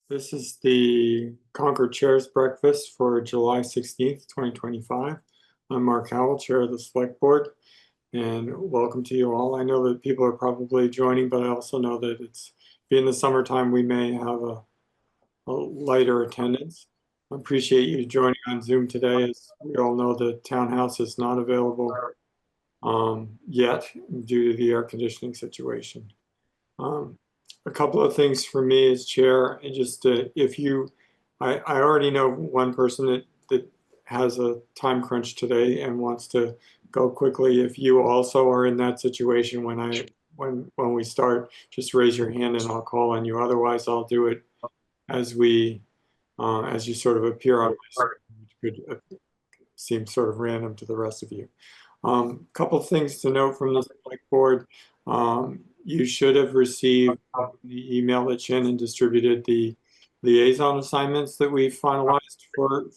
This is the Concord Chairs Breakfast for July 16th, 2025. I'm Mark Howell, Chair of the Select Board, and welcome to you all. I know that people are probably joining, but I also know that it's being the summertime, we may have a lighter attendance. I appreciate you joining on Zoom today. As we all know, the townhouse is not available yet due to the air conditioning situation. A couple of things for me as chair, and just if you, I already know one person that has a time crunch today and wants to go quickly. If you also are in that situation when we start, just raise your hand and I'll call on you. Otherwise, I'll do it as as you sort of appear on my screen, which could seem sort of random to the rest of you. Couple of things to note from the select board. You should have received the email that Shannon distributed the liaison assignments that we finalized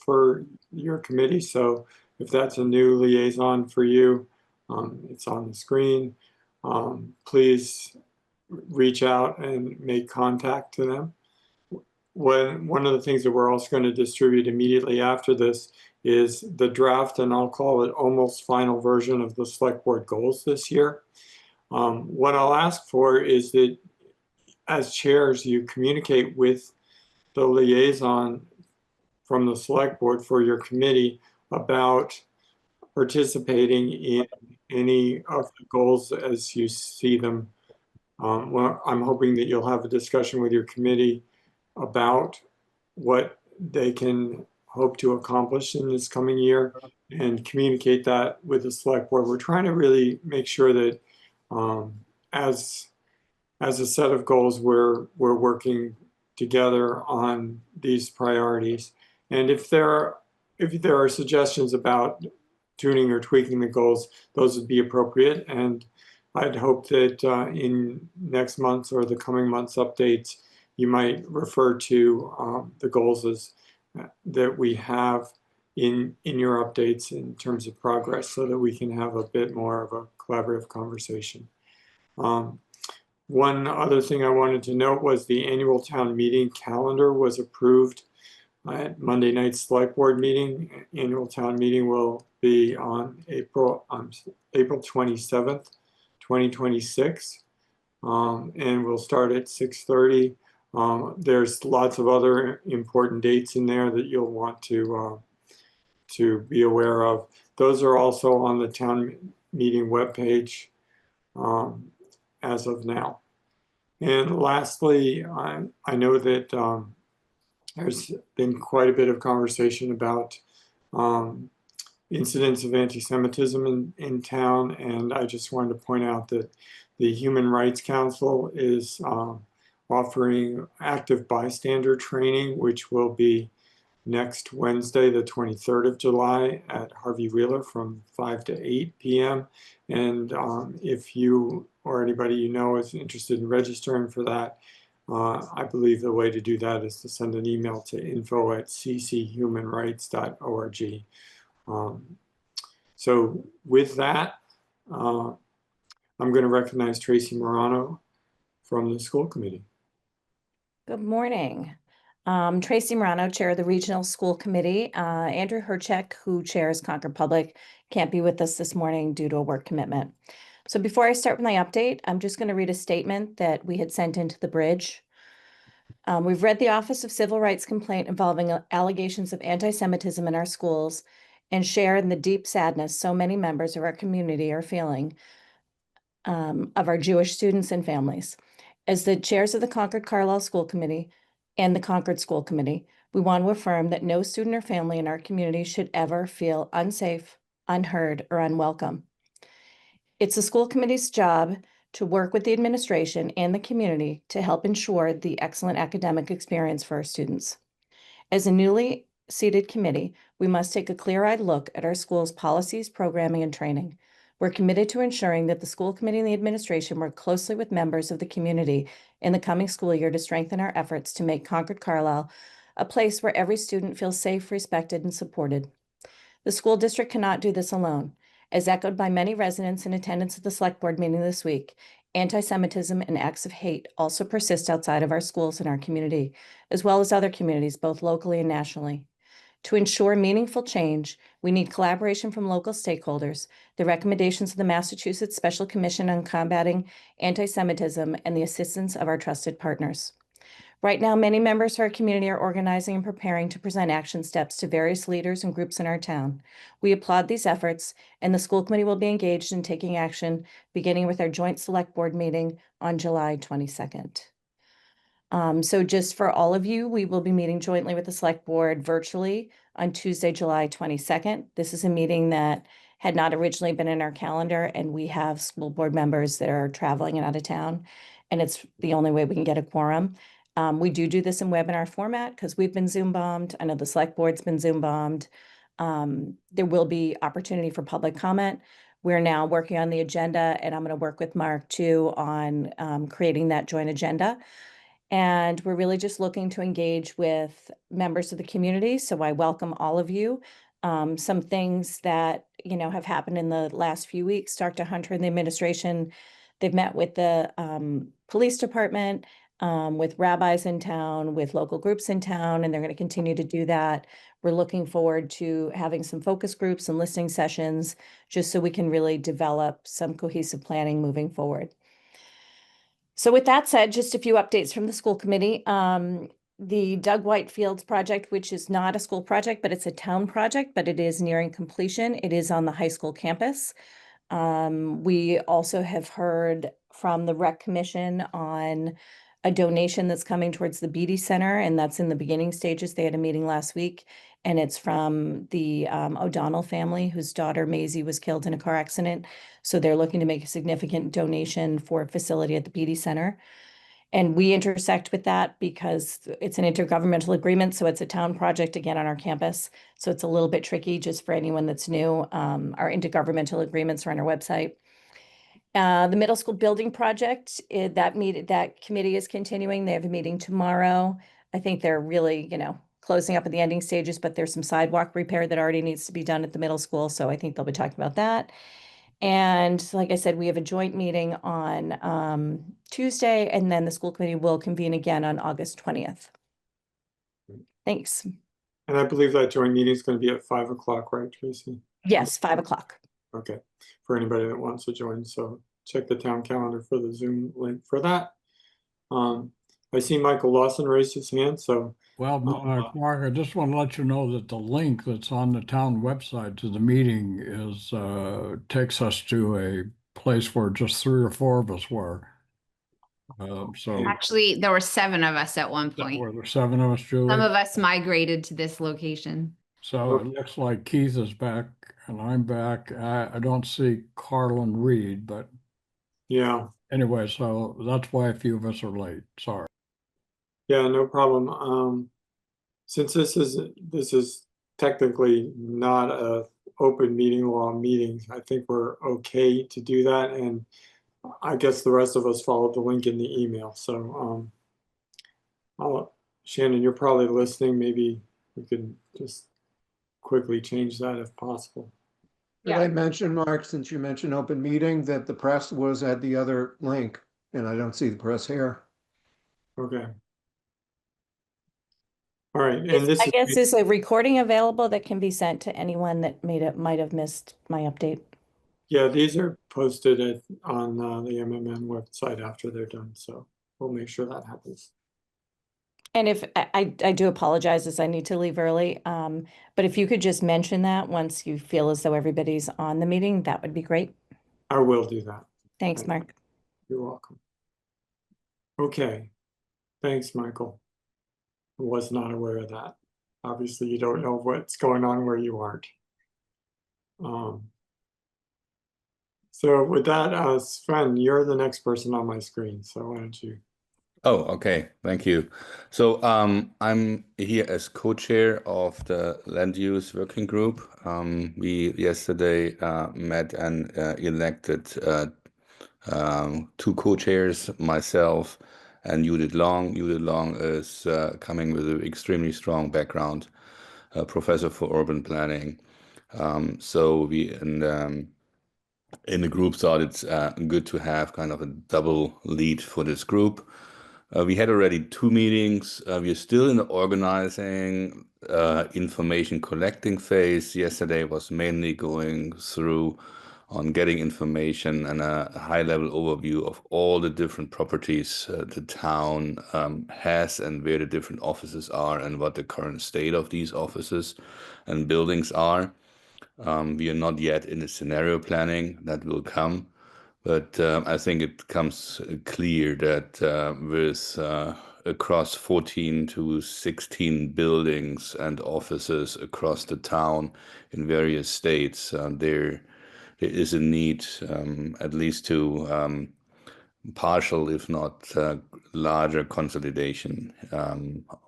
for your committee. So if that's a new liaison for you, it's on the screen. Please reach out and make contact to them. One of the things that we're also going to distribute immediately after this is the draft, and I'll call it almost final version of the select board goals this year. What I'll ask for is that as chairs, you communicate with the liaison from the select board for your committee about participating in any of the goals as you see them. Well, I'm hoping that you'll have a discussion with your committee about what they can hope to accomplish in this coming year and communicate that with the select board. We're trying to really make sure that as a set of goals, we're working together on these priorities. And if there are suggestions about tuning or tweaking the goals, those would be appropriate. And I'd hope that in next month's or the coming month's updates, you might refer to the goals that we have in your updates in terms of progress so that we can have a bit more of a collaborative conversation. One other thing I wanted to note was the annual town meeting calendar was approved at Monday night's select board meeting. Annual town meeting will be on April 27th, 2026, and we'll start at 6:30. There's lots of other important dates in there that you'll want to be aware of. Those are also on the town meeting webpage as of now. And lastly, I know that there's been quite a bit of conversation about incidents of anti-Semitism in town, and I just wanted to point out that the Human Rights Council is offering active bystander training, which will be next Wednesday, the 23rd of July at Harvey Wheeler from 5 to 8 p.m. And if you or anybody you know is interested in registering for that, I believe the way to do that is to send an email to info@cchumanrights.org. So with that, I'm going to recognize Tracy Morano from the school committee. Good morning. Tracy Morano, Chair of the Regional School Committee. Andrew Herchek, who chairs Concord Public, can't be with us this morning due to a work commitment. So before I start with my update, I'm just going to read a statement that we had sent into the bridge. We've read the Office of Civil Rights complaint involving allegations of anti-Semitism in our schools and share in the deep sadness so many members of our community are feeling of our Jewish students and families. As the chairs of the Concord Carlisle School Committee and the Concord School Committee, we want to affirm that no student or family in our community should ever feel unsafe, unheard, or unwelcome. It's the school committee's job to work with the administration and the community to help ensure the excellent academic experience for our students. As a newly seated committee, we must take a clear-eyed look at our school's policies, programming, and training. We're committed to ensuring that the school committee and the administration work closely with members of the community in the coming school year to strengthen our efforts to make Concord Carlisle a place where every student feels safe, respected, and supported. The school district cannot do this alone. As echoed by many residents in attendance at the select board meeting this week, Anti-Semitism and acts of hate also persist outside of our schools and our community, as well as other communities, both locally and nationally. To ensure meaningful change, we need collaboration from local stakeholders, the recommendations of the Massachusetts Special Commission on Combating Anti-Semitism, and the assistance of our trusted partners. Right now, many members of our community are organizing and preparing to present action steps to various leaders and groups in our town. We applaud these efforts, and the school committee will be engaged in taking action, beginning with our joint select board meeting on July 22nd. So just for all of you, we will be meeting jointly with the select board virtually on Tuesday, July 22nd. This is a meeting that had not originally been in our calendar, and we have school board members that are traveling and out of town, and it's the only way we can get a quorum. We do this in webinar format because we've been Zoom bombed. I know the select board's been Zoom bombed. There will be opportunity for public comment. We're now working on the agenda, and I'm going to work with Mark too on creating that joint agenda. And we're really just looking to engage with members of the community. So I welcome all of you. Some things that, have happened in the last few weeks, Dr. Hunter and the administration, they've met with the police department, with rabbis in town, with local groups in town, and they're going to continue to do that. We're looking forward to having some focus groups and listening sessions, just so we can really develop some cohesive planning moving forward. So with that said, just a few updates from the school committee. The Doug White Fields project, which is not a school project, but it's a town project, but it is nearing completion. It is on the high school campus. We also have heard from the Rec Commission on a donation that's coming towards the Beatty Center, and that's in the beginning stages. They had a meeting last week, and it's from the O'Donnell family, whose daughter Maisie was killed in a car accident. So they're looking to make a significant donation for a facility at the Beatty Center. And we intersect with that because it's an intergovernmental agreement. So it's a town project again on our campus. So it's a little bit tricky just for anyone that's new. Our intergovernmental agreements are on our website. The middle school building project, that committee is continuing. They have a meeting tomorrow. I think they're really, closing up at the ending stages, but there's some sidewalk repair that already needs to be done at the middle school. So I think they'll be talking about that. And like I said, we have a joint meeting on Tuesday, and then the school committee will convene again on August 20th. Thanks. And I believe that joint meeting is going to be at 5 o'clock, right, Tracy? Yes, 5 o'clock. Okay, for anybody that wants to join. So check the town calendar for the Zoom link for that. I see Michael Lawson raised his hand, so. Well, Mark, I just want to let you know that the link that's on the town website to the meeting takes us to a place where just 3 or 4 of us were. So Actually, there were 7 of us at one point. were there 7 of us, Julie? Some of us migrated to this location. So it looks like Keith is back and I'm back. I don't see Carlin Reed, but Yeah, anyway, so that's why a few of us are late. Sorry. yeah, no problem. Since this is technically not a open meeting law meeting, I think we're okay to do that. And I guess the rest of us followed the link in the email. So Shannon, you're probably listening. Maybe we could just quickly change that if possible. Did I mention, Mark, since you mentioned open meeting, that the press was at the other link, and I don't see the press here. Okay. All right, and this I guess is a recording available that can be sent to anyone that might have missed my update. Yeah, these are posted on the MMN website after they're done, so we'll make sure that happens. And if I do apologize as I need to leave early, but if you could just mention that once you feel as though everybody's on the meeting, that would be great. I will do that. Thanks, Thank Mark. You're welcome. Okay, thanks, Michael. I was not aware of that. Obviously, you don't know what's going on where you aren't. So with that, Sven, you're the next person on my screen, so why don't you? Oh, okay. Thank you. So I'm here as co-chair of the Land Use Working Group. We yesterday met and elected 2 co-chairs, myself and Judith Long. Judith Long is coming with an extremely strong background, professor for urban planning. So we in the group thought it's good to have kind of a double lead for this group. We had already 2 meetings. We are still in the organizing, information collecting phase. Yesterday was mainly going through on getting information and a high-level overview of all the different properties the town has and where the different offices are and what the current state of these offices and buildings are. We are not yet in the scenario planning that will come, but I think it becomes clear that with across 14 to 16 buildings and offices across the town in various states, there is a need, at least to partial, if not larger consolidation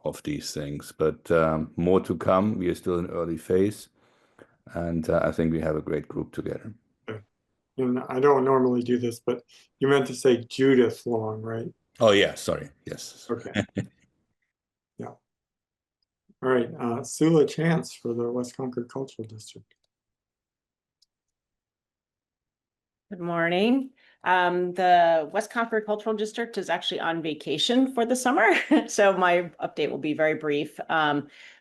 of these things. But more to come. We are still in early phase, and I think we have a great group together. And I don't normally do this, but you meant to say Judith Long, right? Oh yeah, sorry. Yes. Okay. Yeah. All right, Sula Chance for the West Concord Cultural District. Good morning. The West Concord Cultural District is actually on vacation for the summer, so my update will be very brief.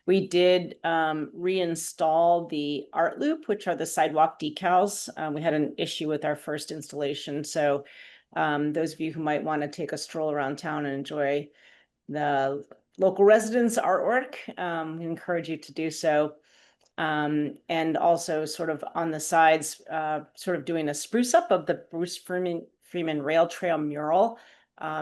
We did reinstall the Art Loop, which are the sidewalk decals. We had an issue with our first installation, so those of you who might want to take a stroll around town and enjoy the local residents' artwork, we encourage you to do so. And also sort of on the sides, sort of doing a spruce up of the Bruce Freeman Rail Trail mural.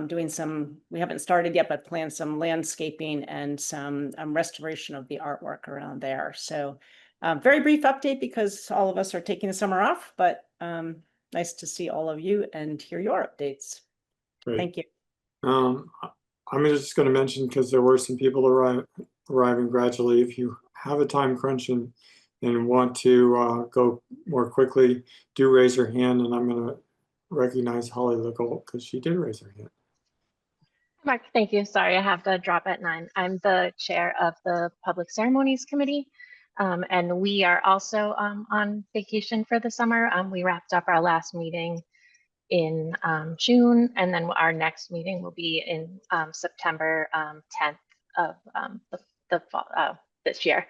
Doing some, we haven't started yet, but planned some landscaping and some restoration of the artwork around there. So very brief update because all of us are taking the summer off, but nice to see all of you and hear your updates. Great. Thank you. I'm just going to mention, because there were some people arriving gradually, if you have a time crunch and want to go more quickly, do raise your hand, and I'm going to recognize Holly Legault because she did raise her hand. Mark, thank you. Sorry, I have to drop at 9. I'm the chair of the Public Ceremonies Committee, and we are also on vacation for the summer. We wrapped up our last meeting in June, and then our next meeting will be in September 10th of the fall, this year.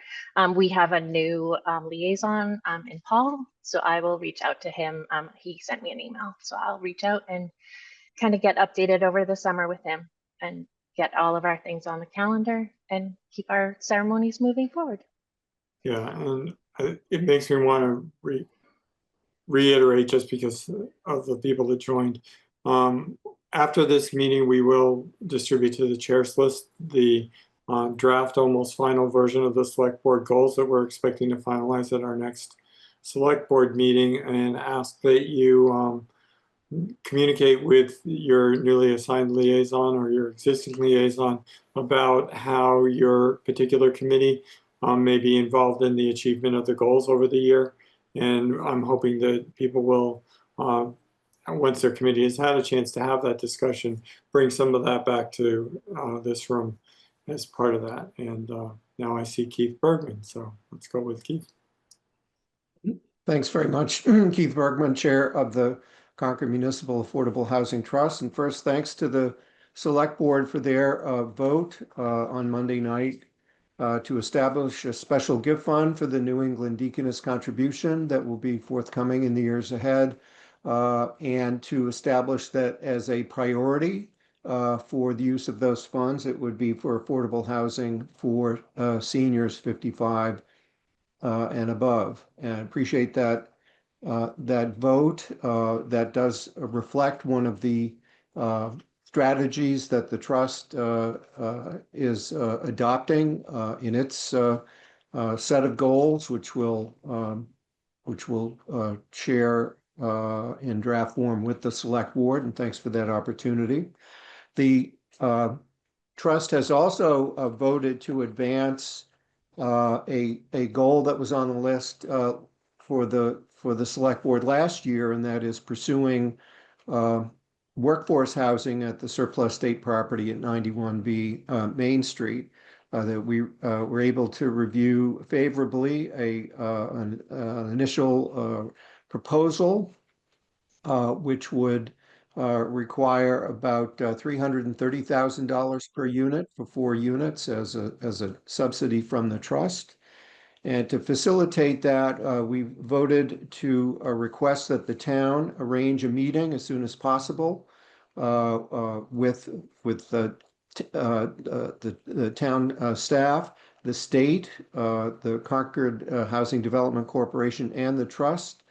We have a new liaison in Paul, so I will reach out to him. He sent me an email, so I'll reach out and kind of get updated over the summer with him and get all of our things on the calendar and keep our ceremonies moving forward. Yeah, and it makes me want to reiterate, just because of the people that joined. After this meeting, we will distribute to the chair's list the draft almost final version of the select board goals that we're expecting to finalize at our next select board meeting, and ask that you communicate with your newly assigned liaison or your existing liaison about how your particular committee may be involved in the achievement of the goals over the year. And I'm hoping that people will, once their committee has had a chance to have that discussion, bring some of that back to this room as part of that. And now I see Keith Bergman, so let's go with Keith. Thanks very much, Keith Bergman, Chair of the Concord Municipal Affordable Housing Trust. And first, thanks to the Select Board for their vote on Monday night to establish a special gift fund for the New England Deaconess contribution that will be forthcoming in the years ahead, and to establish that as a priority for the use of those funds. It would be for affordable housing for seniors 55 and above. And I appreciate that that vote. That does reflect one of the strategies that the trust is adopting in its set of goals, which will share in draft form with the select board. And thanks for that opportunity. The trust has also voted to advance a goal that was on the list for the select board last year, and that is pursuing workforce housing at the surplus state property at 91B Main Street. That we were able to review favorably an initial proposal which would require about $330,000 per unit for 4 units as a subsidy from the trust. And to facilitate that, we voted to request that the town arrange a meeting as soon as possible with the town staff, the state, the Concord Housing Development Corporation, and the trust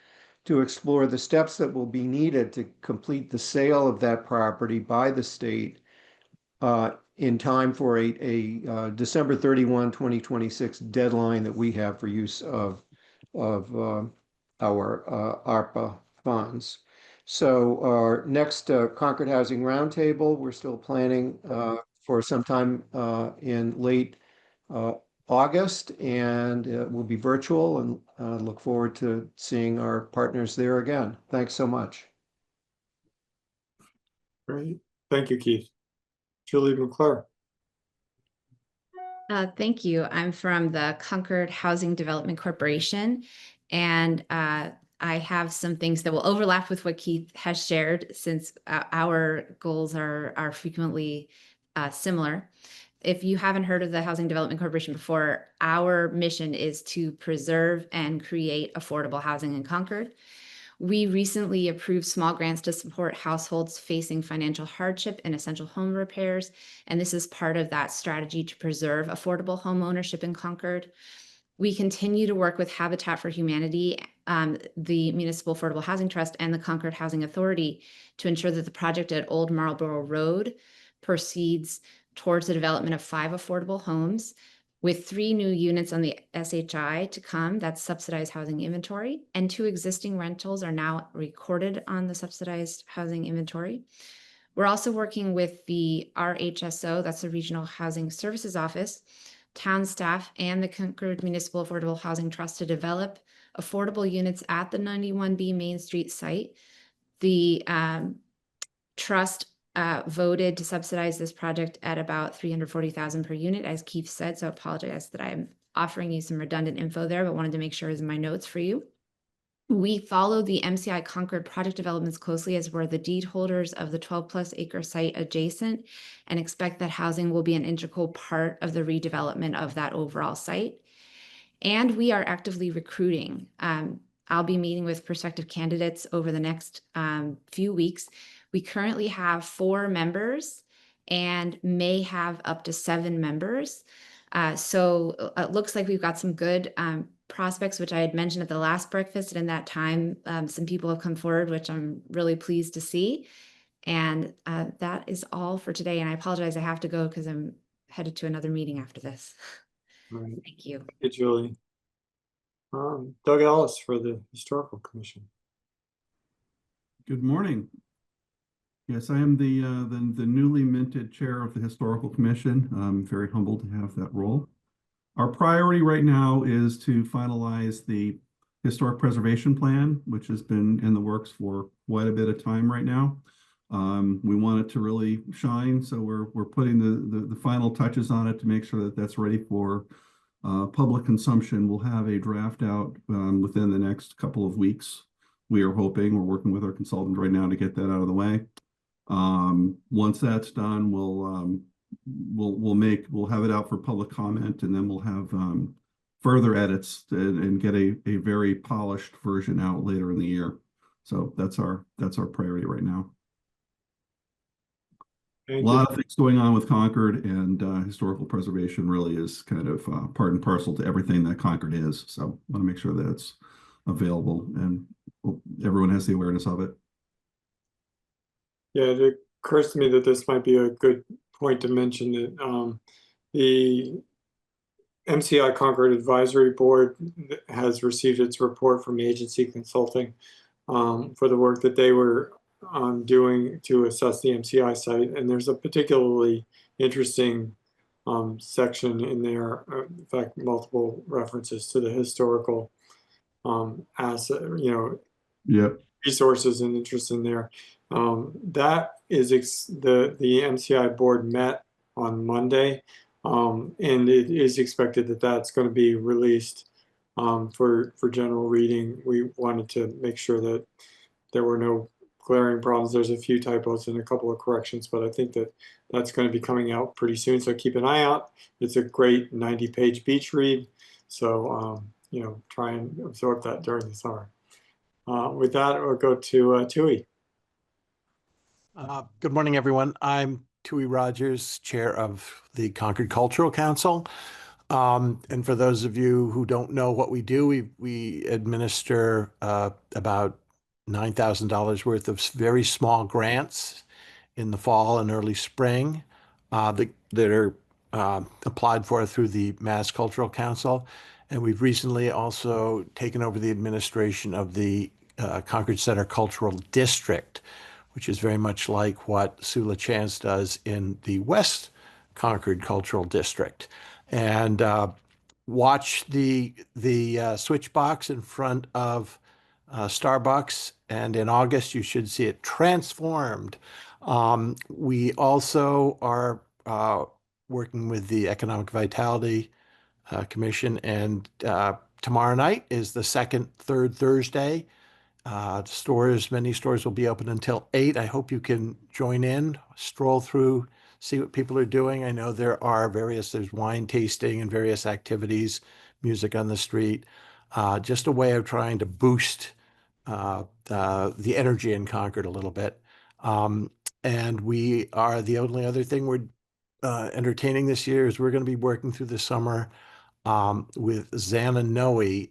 to explore the steps that will be needed to complete the sale of that property by the state in time for a December 31, 2026 deadline that we have for use of our ARPA funds. So our next Concord Housing Roundtable, we're still planning for sometime in late August, and it will be virtual, and look forward to seeing our partners there again. Thanks so much. Great. Thank you, Keith. Julie McClure. Thank you. I'm from the Concord Housing Development Corporation, and I have some things that will overlap with what Keith has shared, since our goals are frequently similar. If you haven't heard of the Housing Development Corporation before, our mission is to preserve and create affordable housing in Concord. We recently approved small grants to support households facing financial hardship and essential home repairs, and this is part of that strategy to preserve affordable home ownership in Concord. We continue to work with Habitat for Humanity, the Municipal Affordable Housing Trust, and the Concord Housing Authority to ensure that the project at Old Marlborough Road proceeds towards the development of 5 affordable homes, with 3 new units on the SHI to come, that's subsidized housing inventory, and 2 existing rentals are now recorded on the subsidized housing inventory. We're also working with the RHSO, that's the Regional Housing Services Office, town staff, and the Concord Municipal Affordable Housing Trust to develop affordable units at the 91B Main Street site. The trust voted to subsidize this project at about $340,000 per unit, as Keith said. So I apologize that I'm offering you some redundant info there, but wanted to make sure is in my notes for you. We follow the MCI Concord project developments closely, as we're the deed holders of the 12+ acre site adjacent, and expect that housing will be an integral part of the redevelopment of that overall site. And we are actively recruiting. I'll be meeting with prospective candidates over the next few weeks. We currently have 4 members and may have up to 7 members. So it looks like we've got some good prospects, which I had mentioned at the last breakfast. And in that time, some people have come forward, which I'm really pleased to see. And that is all for today. And I apologize, I have to go because I'm headed to another meeting after this. All right. Thank you. Thank you, Julie. Doug Ellis for the Historical Commission. Good morning. Yes, I am the newly minted chair of the Historical Commission. I'm very humbled to have that role. Our priority right now is to finalize the Historic Preservation Plan, which has been in the works for quite a bit of time right now. We want it to really shine, so we're putting the final touches on it to make sure that that's ready for public consumption. We'll have a draft out within the next couple of weeks. We are hoping, we're working with our consultant right now to get that out of the way. Once that's done, we'll have it out for public comment, and then we'll have further edits and get a very polished version out later in the year. So that's our priority right now. Thank A lot of things going on with Concord, and historical preservation really is kind of part and parcel to everything that Concord is. So I want to make sure that it's available and everyone has the awareness of it. Yeah, it occurs to me that this might be a good point to mention that the MCI Concord Advisory Board has received its report from Agency Consulting for the work that they were doing to assess the MCI site. And there's a particularly interesting section in there, in fact, multiple references to the historical asset, Yep. resources and interest in there. That is the MCI board met on Monday, and it is expected that that's going to be released for general reading. We wanted to make sure that there were no glaring problems. There's a few typos and a couple of corrections, but I think that that's going to be coming out pretty soon. So keep an eye out. It's a great 90-page beach read. So, you know, try and absorb that during the summer. With that, we'll go to Tui. Good morning, everyone. I'm Tui Rogers, chair of the Concord Cultural Council. And for those of you who don't know what we do, we administer about $9,000 worth of very small grants in the fall and early spring that are applied for through the Mass Cultural Council. And we've recently also taken over the administration of the Concord Center Cultural District, which is very much like what Sue LaChance does in the West Concord Cultural District. And watch the switch box in front of Starbucks, and in August you should see it transformed. We also are working with the Economic Vitality Commission, and tomorrow night is the third Thursday. Many stores will be open until 8. I hope you can join in, stroll through, see what people are doing. I know there's wine tasting and various activities, music on the street, just a way of trying to boost the energy in Concord a little bit. And the only other thing we're entertaining this year is we're going to be working through the summer with Xana Noe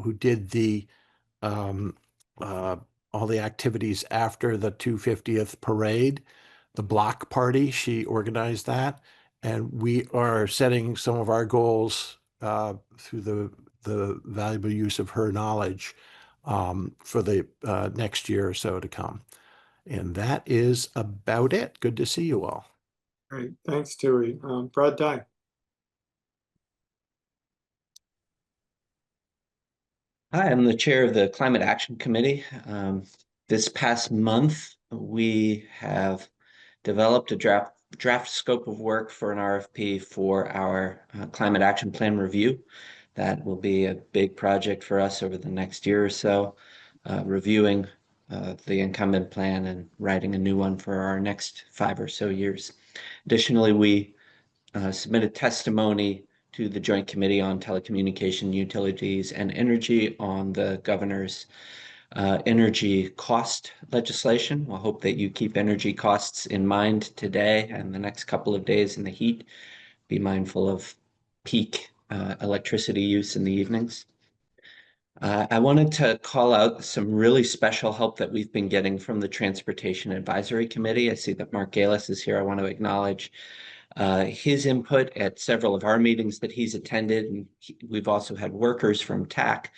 who did all the activities after the 250th parade, the block party. She organized that, and we are setting some of our goals through the valuable use of her knowledge for the next year or so to come. And that is about it. Good to see you all. Great, thanks, Tui. Brad Dye. Hi, I'm the chair of the Climate Action Committee. This past month, we have developed a draft scope of work for an RFP for our Climate Action Plan review. That will be a big project for us over the next year or so, reviewing the incumbent plan and writing a new one for our next 5 or so years. Additionally, we submitted testimony to the Joint Committee on Telecommunication, Utilities, and Energy on the governor's energy cost legislation. We'll hope that you keep energy costs in mind today and the next couple of days in the heat. Be mindful of peak electricity use in the evenings. I wanted to call out some really special help that we've been getting from the Transportation Advisory Committee. I see that Mark Galis is here. I want to acknowledge his input at several of our meetings that he's attended. And we've also had workers from TAC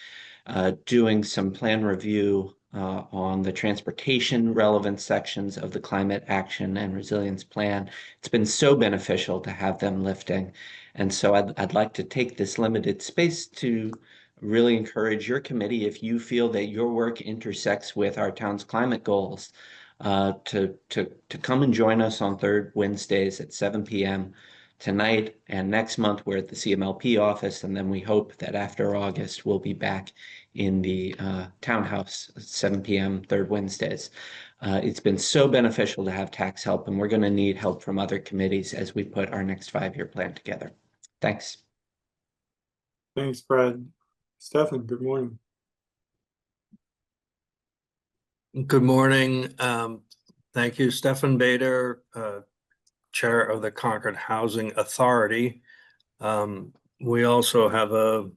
doing some plan review on the transportation relevant sections of the Climate Action and Resilience Plan. It's been so beneficial to have them lifting. And so I'd like to take this limited space to really encourage your committee, if you feel that your work intersects with our town's climate goals, to come and join us on third Wednesdays at 7 p.m. tonight and next month. We're at the CMLP office, and then we hope that after August we'll be back in the townhouse at 7 p.m. third Wednesdays. It's been so beneficial to have tax help, and we're going to need help from other committees as we put our next 5-year plan together. Thanks. Thanks, Brad. Stefan, good morning. Good morning. Thank you, Stefan Bader, Chair of the Concord Housing Authority. We also have a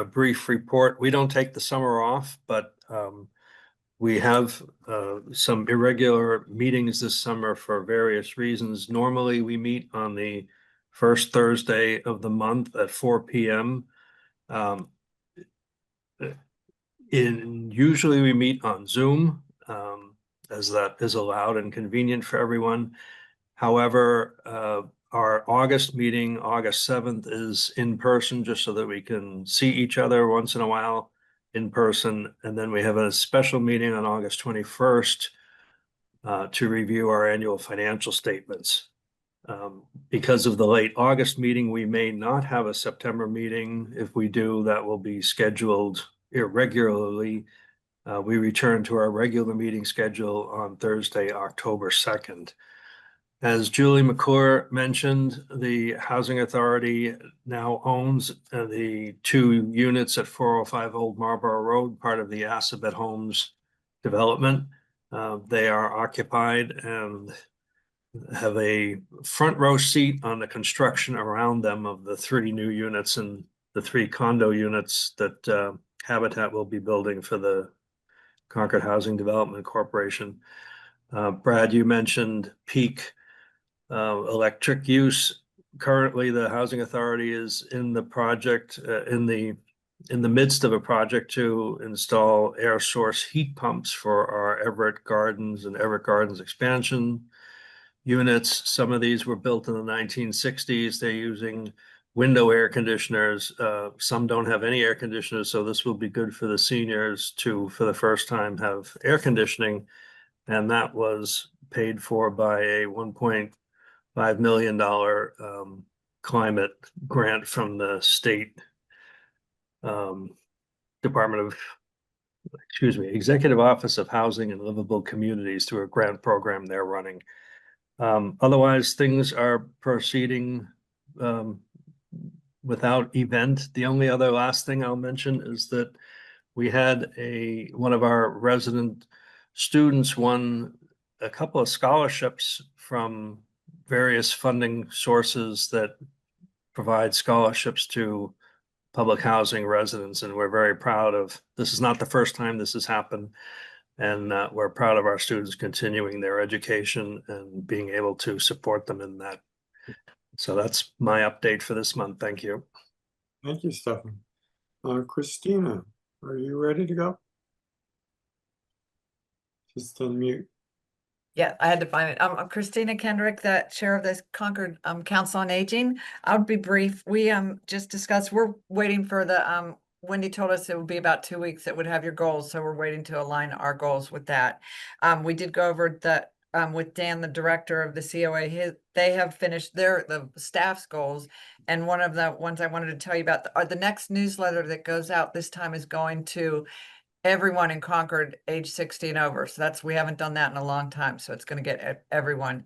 brief report. We don't take the summer off, but we have some irregular meetings this summer for various reasons. Normally, we meet on the first Thursday of the month at 4 p.m. Usually we meet on Zoom, as that is allowed and convenient for everyone. However, our August meeting, August 7th, is in person, just so that we can see each other once in a while in person. And then we have a special meeting on August 21st to review our annual financial statements. Because of the late August meeting, we may not have a September meeting. If we do, that will be scheduled irregularly we return to our regular meeting schedule on Thursday, October 2nd. As Julie McClure mentioned, the Housing Authority now owns the 2 units at 405 Old Marlborough Road, part of the Assabet Homes development. They are occupied and have a front row seat on the construction around them of the 3 new units and the 3 condo units that Habitat will be building for the Concord Housing Development Corporation. Brad, you mentioned peak electric use. Currently, the Housing Authority is in the project, in the midst of a project to install air source heat pumps for our Everett Gardens and Everett Gardens expansion units. Some of these were built in the 1960s. They're using window air conditioners. Some don't have any air conditioners, so this will be good for the seniors to, for the first time, have air conditioning. And that was paid for by a $1.5 million climate grant from the state Executive Office of Housing and Livable Communities through a grant program they're running. Otherwise, things are proceeding without event. The only other last thing I'll mention is that we had one of our resident students won a couple of scholarships from various funding sources that provide scholarships to public housing residents, and we're very proud of this. Is not the first time this has happened, and we're proud of our students continuing their education and being able to support them in that. So that's my update for this month. Thank you. Thank you, Stefan. Christina, are you ready to go? Just unmute. Yeah, I had to find it. I'm Christina Kendrick, the chair of the Concord Council on Aging. I'll be brief. We just discussed, we're waiting for the Wendy told us it would be about 2 weeks that would have your goals, so we're waiting to align our goals with that. We did go over the with Dan, the director of the COA. They have finished the staff's goals, and one of the ones I wanted to tell you about are the next newsletter that goes out this time is going to everyone in Concord age 60 and over. So we haven't done that in a long time. So it's going to get everyone.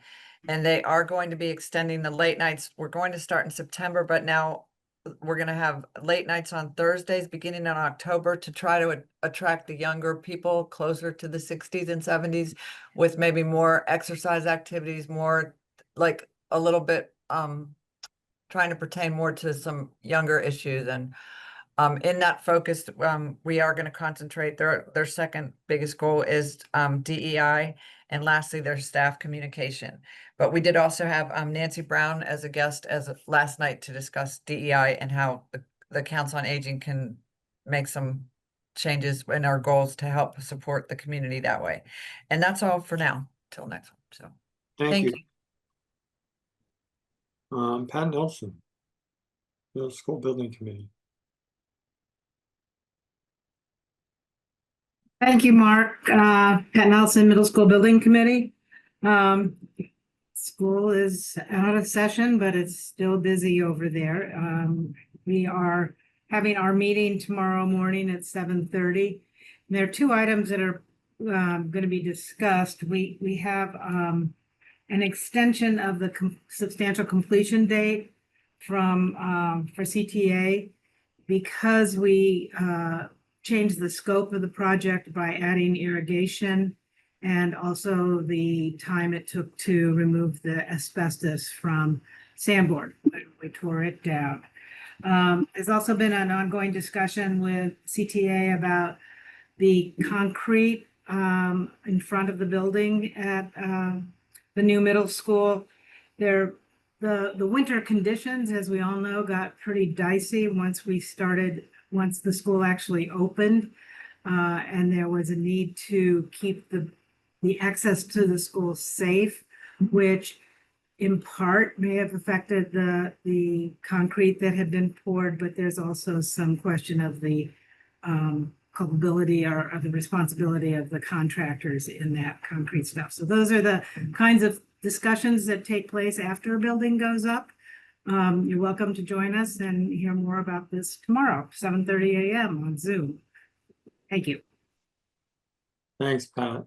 And they are going to be extending the late nights. We're going to start in September, but now we're going to have late nights on Thursdays beginning in October to try to attract the younger people closer to the 60s and 70s with maybe more exercise activities, more like a little bit trying to pertain more to some younger issues. And in that focus, we are going to concentrate. Their second biggest goal is DEI, and lastly, their staff communication. But we did also have Nancy Brown as a guest last night to discuss DEI and how the Council on Aging can make some changes in our goals to help support the community that way. And that's all for now. Till next one. So Thank you. Pat Nelson, the School Building Committee. Thank you, Mark. Pat Nelson, Middle School Building Committee. School is out of session, but it's still busy over there. We are having our meeting tomorrow morning at 7:30. There are 2 items that are going to be discussed. We have an extension of the substantial completion date for CTA because we change the scope of the project by adding irrigation and also the time it took to remove the asbestos from Sanborn when we tore it down. There's also been an ongoing discussion with CTA about the concrete in front of the building at the new middle school. The winter conditions, as we all know, got pretty dicey once the school actually opened, and there was a need to keep the access to the school safe, which in part may have affected the concrete that had been poured, but there's also some question of the culpability or of the responsibility of the contractors in that concrete stuff. So those are the kinds of discussions that take place after a building goes up. You're welcome to join us and hear more about this tomorrow, 7:30 a.m. on Zoom. Thank you. Thanks, Pat.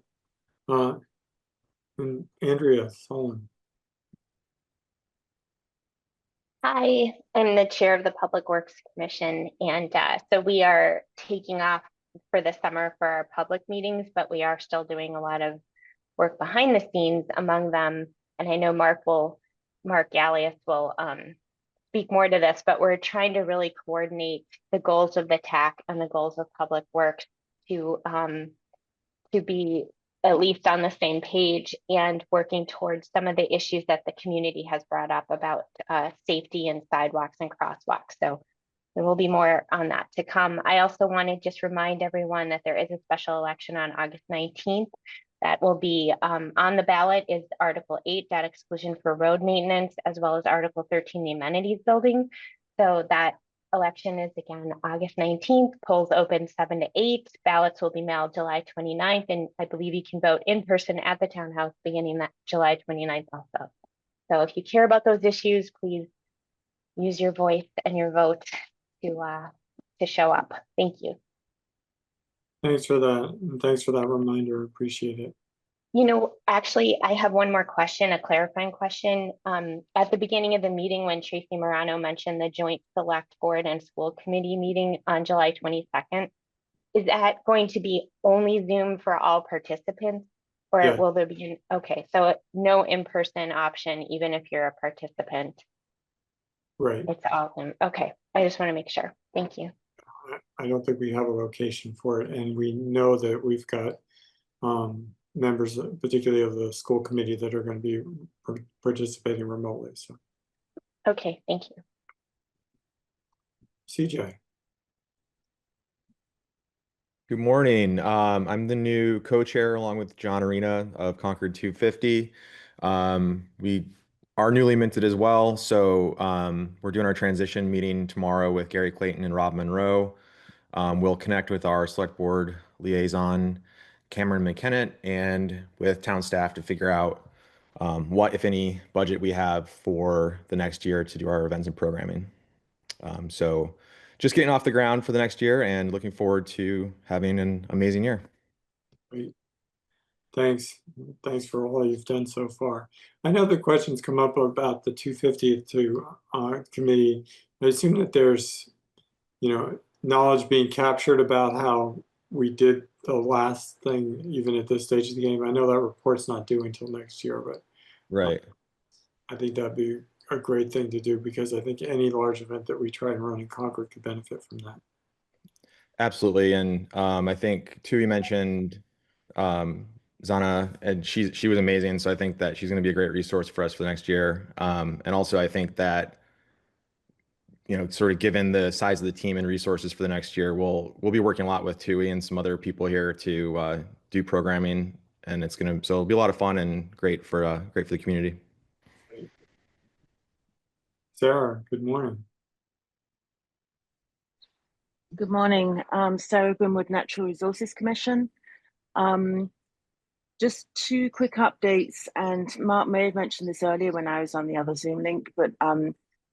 And Andrea Solon. Hi, I'm the chair of the Public Works Commission, and so we are taking off for the summer for our public meetings, but we are still doing a lot of work behind the scenes among them. And I know Mark Gallius will speak more to this, but we're trying to really coordinate the goals of the TAC and the goals of Public Works to be at least on the same page and working towards some of the issues that the community has brought up about safety and sidewalks and crosswalks. So there will be more on that to come. I also want to just remind everyone that there is a special election on August 19th. That will be on the ballot is Article 8, debt exclusion for road maintenance, as well as Article 13, the amenities building. So that election is again August 19th. Polls open 7 to 8. Ballots will be mailed July 29th, and I believe you can vote in person at the townhouse beginning that July 29th also. So if you care about those issues, please use your voice and your vote to show up. Thank you. Thanks for that. And thanks for that reminder. Appreciate it. You know, actually, I have one more question, a clarifying question. At the beginning of the meeting, when Tracy Morano mentioned the joint select board and school committee meeting on July 22nd, is that going to be only Zoom for all participants? Or Yeah. will there be, okay, so no in-person option, even if you're a participant? Right. It's all Zoom. Okay, I just want to make sure. Thank you. I don't think we have a location for it, and we know that we've got members, particularly of the school committee, that are going to be participating remotely. So, okay, thank you. CJ. Good morning. I'm the new co-chair along with John Arena of Concord 250. We are newly minted as well, so we're doing our transition meeting tomorrow with Gary Clayton and Rob Monroe. We'll connect with our select board liaison, Cameron McKennett, and with town staff to figure out what, if any, budget we have for the next year to do our events and programming. So just getting off the ground for the next year and looking forward to having an amazing year. Great. Thanks. Thanks for all you've done so far. I know the questions come up about the 250th committee. I assume that there's, knowledge being captured about how we did the last thing, even at this stage of the game. I know that report's not due until next year, but right. I think that'd be a great thing to do, because I think any large event that we try to run in Concord could benefit from that. Absolutely. And I think Tui mentioned Zana, and she was amazing. So I think that she's going to be a great resource for us for the next year. And also I think that, sort of given the size of the team and resources for the next year, we'll be working a lot with Tui and some other people here to do programming, and so it'll be a lot of fun and great for the community. Sarah, good morning. Good morning. Sarah Grimwood, Natural Resources Commission. Just two quick updates, and Mark may have mentioned this earlier when I was on the other Zoom link, but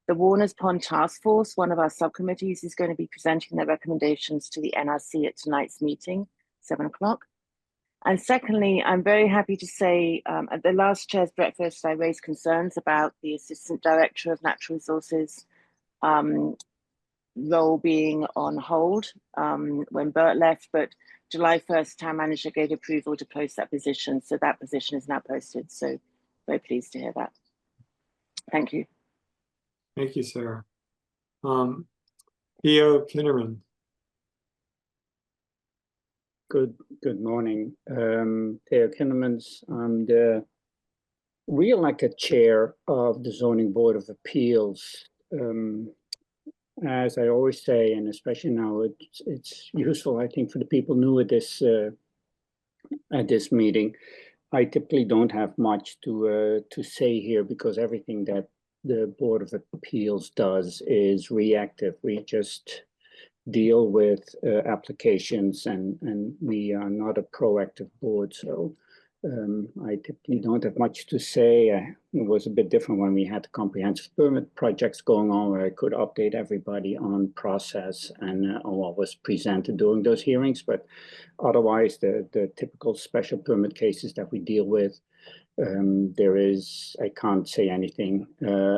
the Warners Pond Task Force, one of our subcommittees, is going to be presenting their recommendations to the NRC at tonight's meeting, 7 o'clock. And secondly, I'm very happy to say at the last chair's breakfast, I raised concerns about the Assistant Director of Natural Resources role being on hold when Bert left, but July 1st, town manager gave approval to post that position. So that position is now posted. So very pleased to hear that. Thank you. Thank you, Sarah. Theo Kinderman. Good morning. Theo Kindermans. I'm the re-elected chair of the Zoning Board of Appeals. As I always say, and especially now, it's useful, I think, for the people new at this meeting. I typically don't have much to say here, because everything that the Board of Appeals does is reactive. We just deal with applications, and we are not a proactive board. So I typically don't have much to say. It was a bit different when we had the comprehensive permit projects going on, where I could update everybody on process and on what was presented during those hearings. But otherwise, the typical special permit cases that we deal with, I can't say anything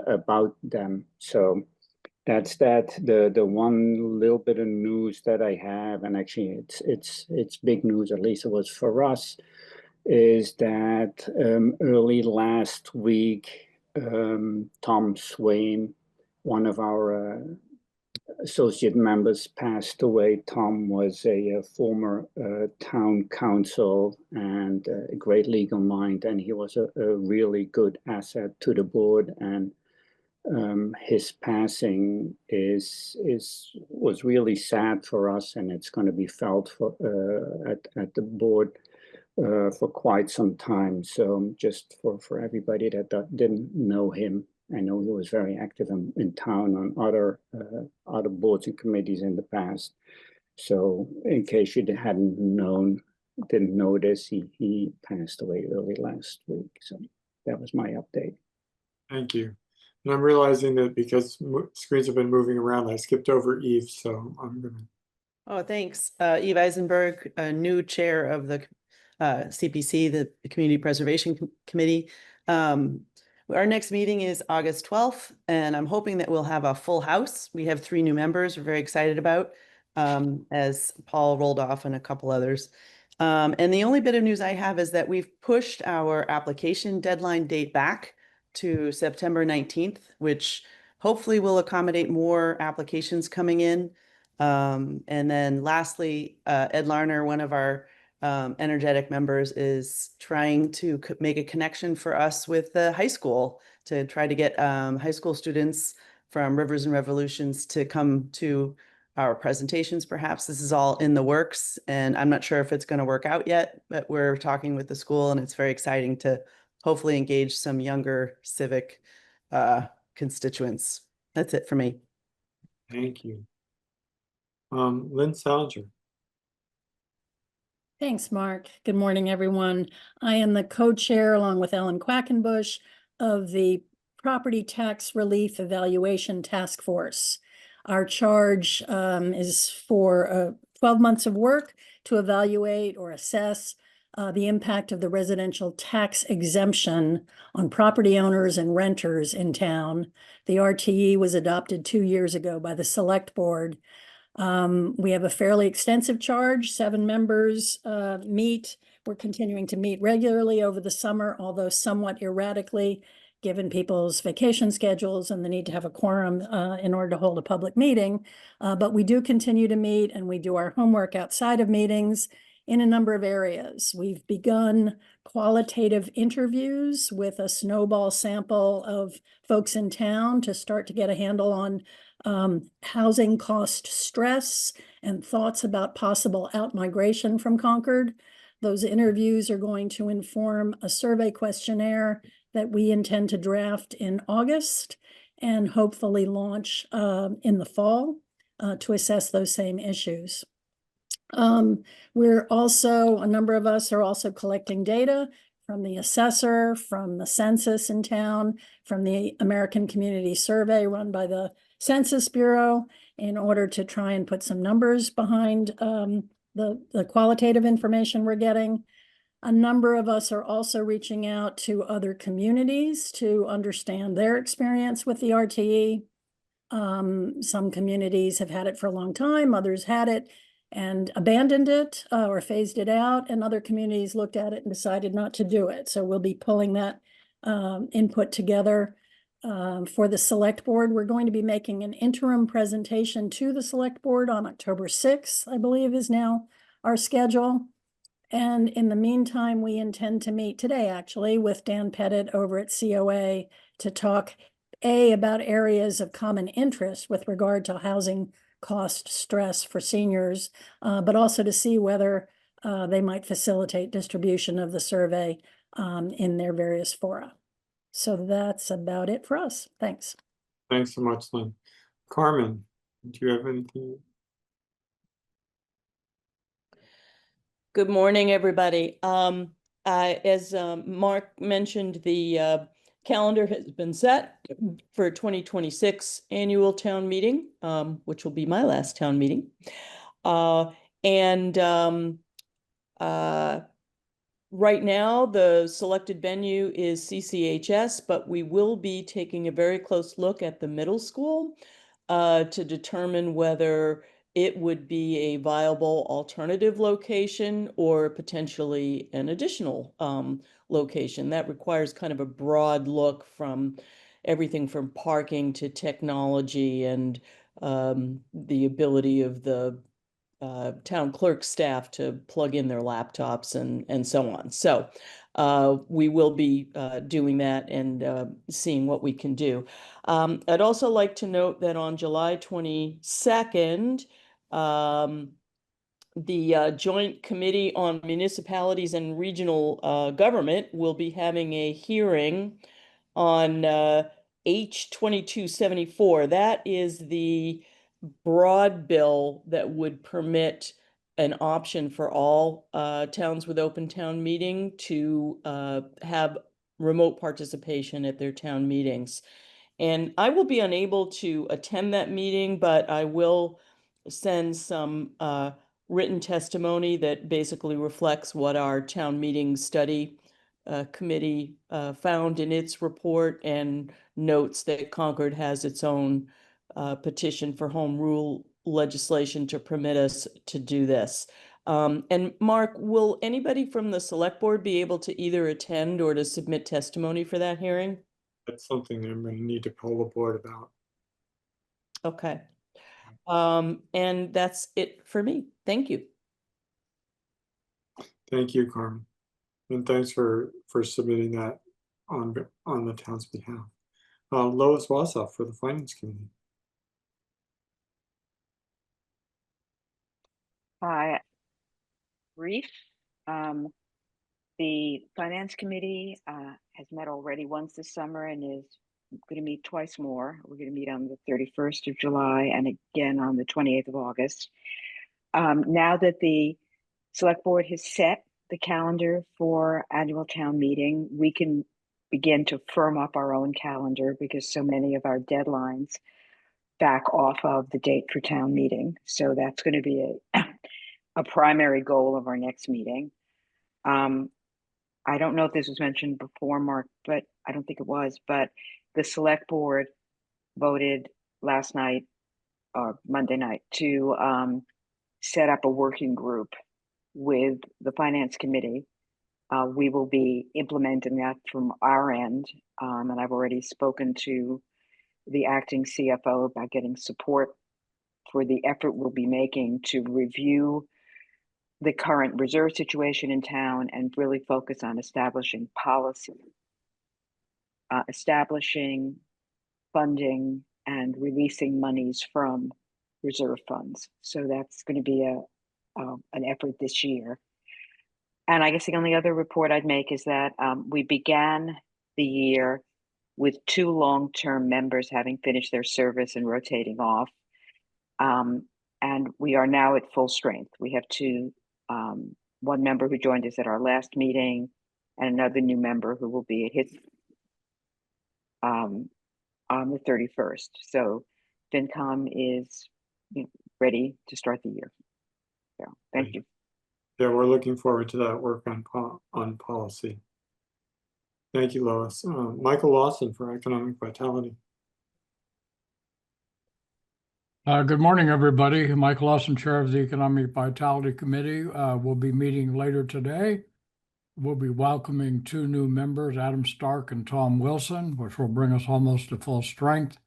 about them. So that's that. The one little bit of news that I have, and actually it's big news, at least it was for us, is that early last week, Tom Swain, one of our associate members, passed away. Tom was a former town council and a great legal mind, and he was a really good asset to the board. And his passing was really sad for us, and it's going to be felt for at the board for quite some time. So just for everybody that didn't know him, I know he was very active in town on other boards and committees in the past. So in case you didn't know this, he passed away early last week. So that was my update. Thank you. And I'm realizing that because screens have been moving around, I skipped over Eve, so I'm gonna. Oh, thanks. Eve Eisenberg, new chair of the CPC, the Community Preservation Committee. Our next meeting is August 12th, and I'm hoping that we'll have a full house. We have 3 new members we're very excited about, as Paul rolled off and a couple others. And the only bit of news I have is that we've pushed our application deadline date back to September 19th, which hopefully will accommodate more applications coming in. And then lastly, Ed Larner, one of our energetic members, is trying to make a connection for us with the high school to try to get high school students from Rivers and Revolutions to come to our presentations. Perhaps this is all in the works, and I'm not sure if it's going to work out yet, but we're talking with the school, and it's very exciting to hopefully engage some younger civic constituents. That's it for me. Thank you. Lynn Salinger. Thanks, Mark. Good morning, everyone. I am the co-chair, along with Ellen Quackenbush, of the Property Tax Relief Evaluation Task Force. Our charge is for 12 months of work to evaluate or assess the impact of the residential tax exemption on property owners and renters in town. The RTE was adopted 2 years ago by the Select Board. We have a fairly extensive charge. 7 members meet. We're continuing to meet regularly over the summer, although somewhat erratically, given people's vacation schedules and the need to have a quorum in order to hold a public meeting. But we do continue to meet, and we do our homework outside of meetings in a number of areas. We've begun qualitative interviews with a snowball sample of folks in town to start to get a handle on housing cost stress and thoughts about possible outmigration from Concord. Those interviews are going to inform a survey questionnaire that we intend to draft in August and hopefully launch in the fall to assess those same issues. A number of us are also collecting data from the assessor, from the census in town, from the American Community Survey run by the Census Bureau, in order to try and put some numbers behind the qualitative information we're getting. A number of us are also reaching out to other communities to understand their experience with the RTE. Some communities have had it for a long time, others had it and abandoned it or phased it out, and other communities looked at it and decided not to do it. So we'll be pulling that input together for the Select Board. We're going to be making an interim presentation to the Select Board on October 6th, I believe is now our schedule. And in the meantime, we intend to meet today, actually, with Dan Pettit over at COA to talk, about areas of common interest with regard to housing cost stress for seniors, but also to see whether they might facilitate distribution of the survey in their various fora. So that's about it for us. Thanks. Thanks so much, Lynn. Carmen, do you have anything? Good morning, everybody. As Mark mentioned, the calendar has been set for 2026 annual town meeting, which will be my last town meeting. Right now, the selected venue is CCHS, but we will be taking a very close look at the middle school to determine whether it would be a viable alternative location or potentially an additional location. That requires kind of a broad look from everything from parking to technology and the ability of the town clerk staff to plug in their laptops and so on. So we will be doing that and seeing what we can do. I'd also like to note that on July 22nd, the Joint Committee on Municipalities and Regional Government will be having a hearing on H2274. That is the broad bill that would permit an option for all towns with open town meeting to have remote participation at their town meetings. And I will be unable to attend that meeting, but I will send some written testimony that basically reflects what our town meeting study committee found in its report, and notes that Concord has its own petition for home rule legislation to permit us to do this. And Mark, will anybody from the select board be able to either attend or to submit testimony for that hearing? That's something I'm going to need to poll the board about. Okay. And that's it for me. Thank you. Thank you, Carmen. And thanks for submitting that on the town's behalf. Lois Wassoff for the Finance Committee. Hi. Brief. The Finance Committee has met already once this summer and is going to meet twice more. We're going to meet on the 31st of July and again on the 28th of August. Now that the Select Board has set the calendar for annual town meeting, we can begin to firm up our own calendar because so many of our deadlines back off of the date for town meeting. So that's going to be a primary goal of our next meeting. I don't know if this was mentioned before, Mark, but I don't think it was, but the Select Board voted last night or Monday night to set up a working group with the Finance Committee. We will be implementing that from our end, and I've already spoken to the acting CFO about getting support for the effort we'll be making to review the current reserve situation in town and really focus on establishing policy, establishing funding and releasing monies from reserve funds. So that's going to be an effort this year. And I guess the only other report I'd make is that we began the year with 2 long-term members having finished their service and rotating off. And we are now at full strength. We have 2, one member who joined us at our last meeting and another new member who will be at his on the 31st. So FinCom is ready to start the year. So thank you. Yeah, we're looking forward to that work on policy. Thank you, Lois. Michael Lawson for Economic Vitality. Good morning, everybody. Michael Lawson, Chair of the Economic Vitality Committee. We'll be meeting later today. We'll be welcoming 2 new members, Adam Stark and Tom Wilson, which will bring us almost to full strength.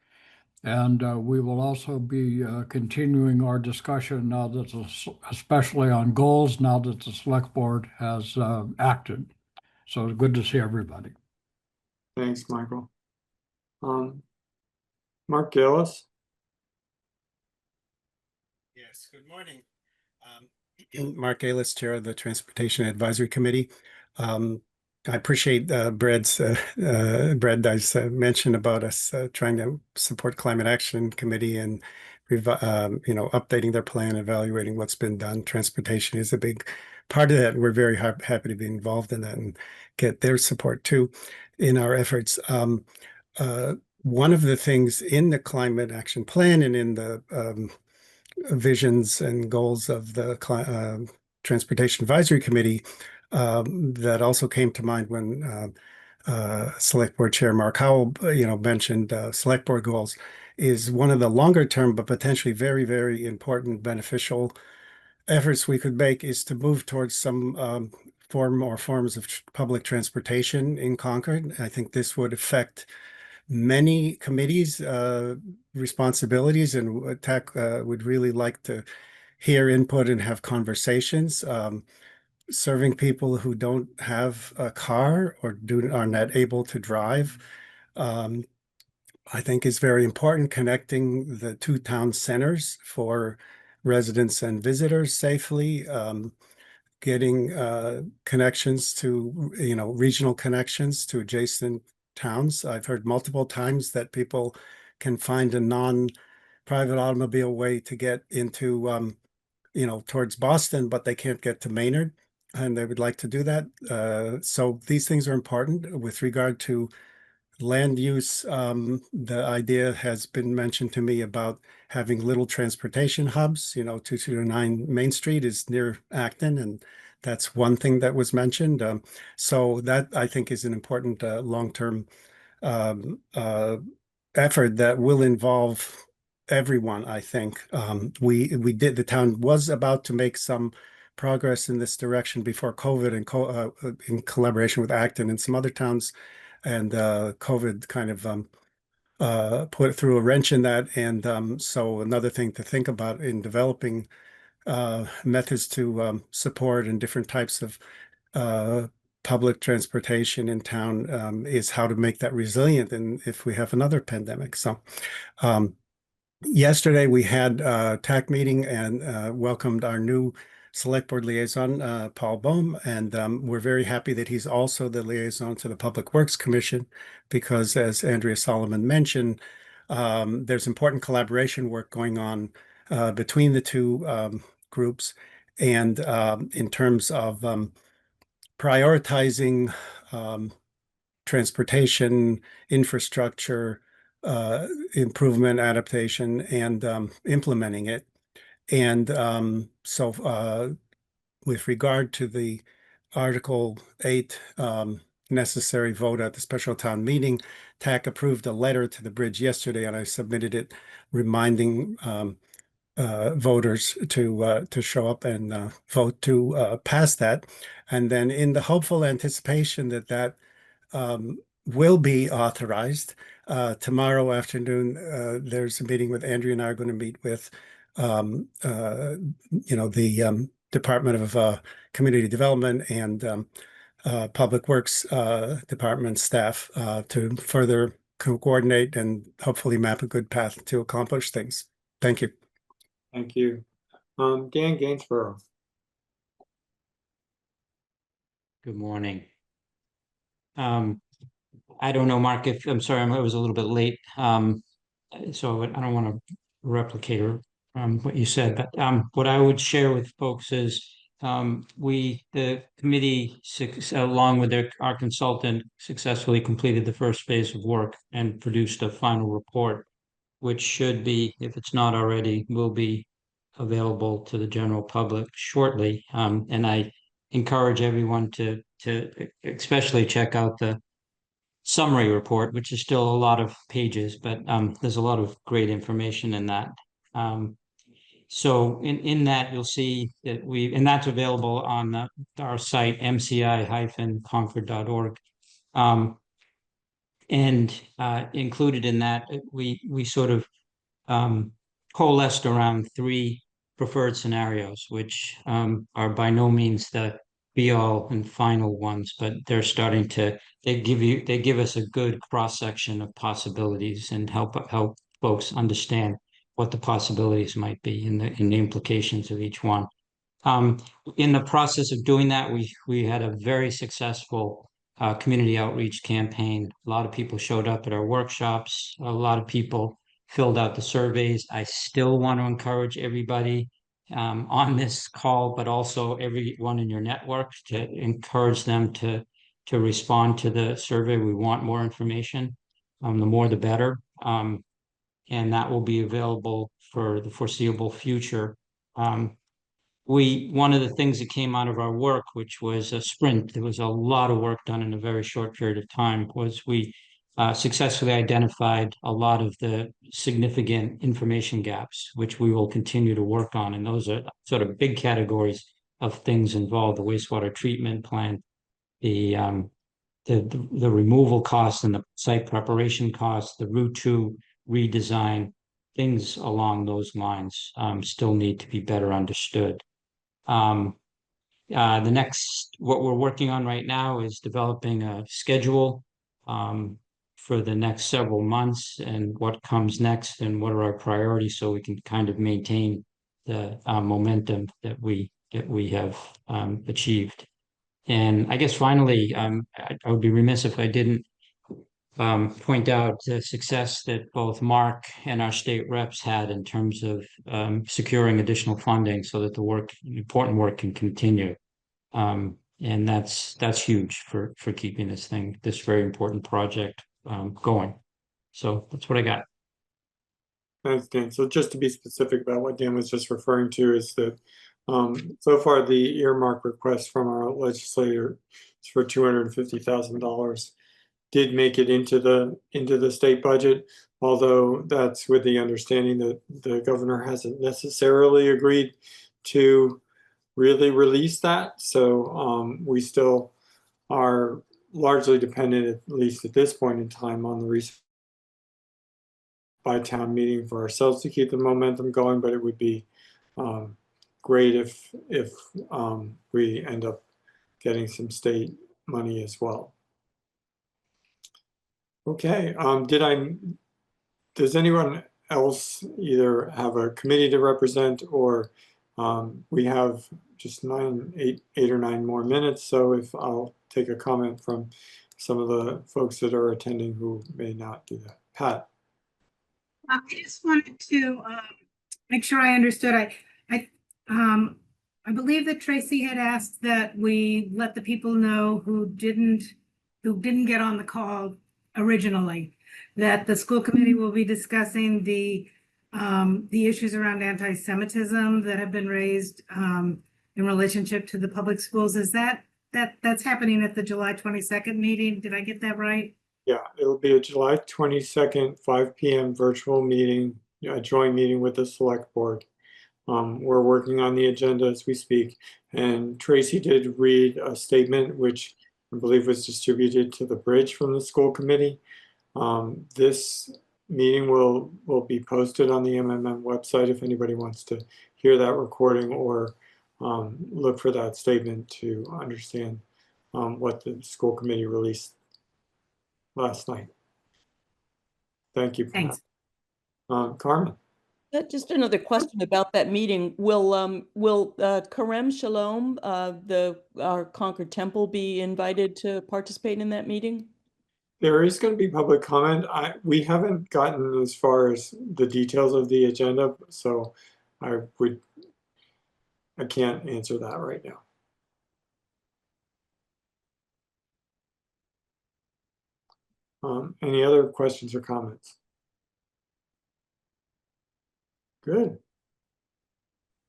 And we will also be continuing our discussion now that, especially on goals, now that the Select Board has acted. So it's good to see everybody. Thanks, Michael. Mark Gillis. Yes, good morning. Mark Gillis, Chair of the Transportation Advisory Committee. I appreciate Brad's mention about us trying to support Climate Action Committee and updating their plan, evaluating what's been done. Transportation is a big part of that. And we're very happy to be involved in that and get their support too in our efforts. One of the things in the Climate Action Plan and in the visions and goals of the Transportation Advisory Committee that also came to mind when Select Board Chair Mark Howell, mentioned Select Board goals, is one of the longer term but potentially very, very important beneficial efforts we could make is to move towards some forms of public transportation in Concord. I think this would affect many committees' responsibilities, and TAC would really like to hear input and have conversations. Serving people who don't have a car or are not able to drive, I think is very important. Connecting the two town centers for residents and visitors safely, getting connections to, regional connections to adjacent towns. I've heard multiple times that people can find a non-private automobile way to get into, towards Boston, but they can't get to Maynard, and they would like to do that. So these things are important. With regard to land use, the idea has been mentioned to me about having little transportation hubs. 2209 Main Street is near Acton, and that's one thing that was mentioned. So that I think is an important long-term effort that will involve everyone. I think the town was about to make some progress in this direction before COVID, and in collaboration with Acton and some other towns, and COVID kind of put through a wrench in that. And so another thing to think about in developing methods to support and different types of public transportation in town is how to make that resilient, and if we have another pandemic. So yesterday we had a TAC meeting and welcomed our new Select Board liaison, Paul Bohm, and we're very happy that he's also the liaison to the Public Works Commission, because as Andrea Solomon mentioned, there's important collaboration work going on between the two groups, and in terms of prioritizing transportation, infrastructure, improvement, adaptation, and implementing it. And so with regard to the Article 8 necessary vote at the special town meeting, TAC approved a letter to the bridge yesterday, and I submitted it reminding voters to show up and vote to pass that. And then in the hopeful anticipation that will be authorized, tomorrow afternoon, there's a meeting with Andrea, and I are going to meet with the Department of Community Development and Public Works Department staff to further coordinate and hopefully map a good path to accomplish things. Thank you. Thank you. Dan Gainsborough. Good morning. I don't know, Mark, I'm sorry, I was a little bit late. So I don't want to replicate what you said, but what I would share with folks is the committee, along with our consultant, successfully completed the first phase of work and produced a final report, which should be, if it's not already, will be available to the general public shortly. And I encourage everyone to especially check out the summary report, which is still a lot of pages, but there's a lot of great information in that. So in that, you'll see that and that's available on our site, mci-concord.org. And included in that, we sort of coalesced around 3 preferred scenarios, which are by no means the be all and final ones, but they're starting to, they give us a good cross section of possibilities and help folks understand what the possibilities might be and the implications of each one. In the process of doing that, we had a very successful community outreach campaign. A lot of people showed up at our workshops. A lot of people filled out the surveys. I still want to encourage everybody on this call, but also everyone in your network to encourage them to respond to the survey. We want more information. The more the better. And that will be available for the foreseeable future. One of the things that came out of our work, which was a sprint, there was a lot of work done in a very short period of time, was we successfully identified a lot of the significant information gaps, which we will continue to work on. And those are sort of big categories of things involved: the wastewater treatment plant, the removal costs and the site preparation costs, the Route 2 redesign, things along those lines still need to be better understood. What we're working on right now is developing a schedule for the next several months and what comes next and what are our priorities, so we can kind of maintain the momentum that we have achieved. And I guess finally, I would be remiss if I didn't point out the success that both Mark and our state reps had in terms of securing additional funding so that the important work can continue. And that's huge for keeping this very important project going. So that's what I got. Thanks, Dan. So just to be specific about what Dan was just referring to is that so far the earmark request from our legislator is for $250,000. Did make it into the state budget, although that's with the understanding that the governor hasn't necessarily agreed to really release that. So we still are largely dependent, at least at this point in time, on the recent by town meeting for ourselves to keep the momentum going. But it would be great if we end up getting some state money as well. Okay, does anyone else either have a committee to represent, or we have just 8 or 9 more minutes, so if I'll take a comment from some of the folks that are attending who may not do that. Pat. I just wanted to make sure I understood. I believe that Tracy had asked that we let the people know who didn't get on the call originally, that the school committee will be discussing the issues around anti-Semitism that have been raised in relationship to the public schools. Is that's happening at the July 22nd meeting? Did I get that right? Yeah, it'll be a July 22nd, 5 p.m. virtual meeting, a joint meeting with the select board. We're working on the agenda as we speak, and Tracy did read a statement which I believe was distributed to the bridge from the school committee. This meeting will be posted on the MMM website if anybody wants to hear that recording or look for that statement to understand what the school committee released last night. Thank you, Pat. Thanks. Carmen. Just another question about that meeting. Will Karem Shalom, our Concord Temple, be invited to participate in that meeting? There is going to be public comment. We haven't gotten as far as the details of the agenda, so I can't answer that right now. Any other questions or comments? Good.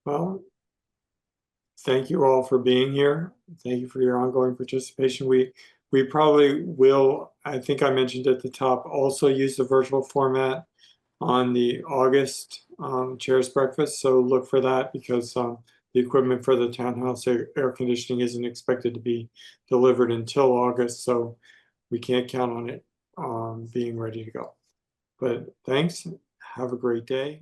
Well, thank you all for being here. Thank you for your ongoing participation. We probably will, I think I mentioned at the top, also use the virtual format on the August Chair's Breakfast. So look for that, because the equipment for the townhouse air conditioning isn't expected to be delivered until August. So we can't count on it being ready to go. But thanks. Have a great day.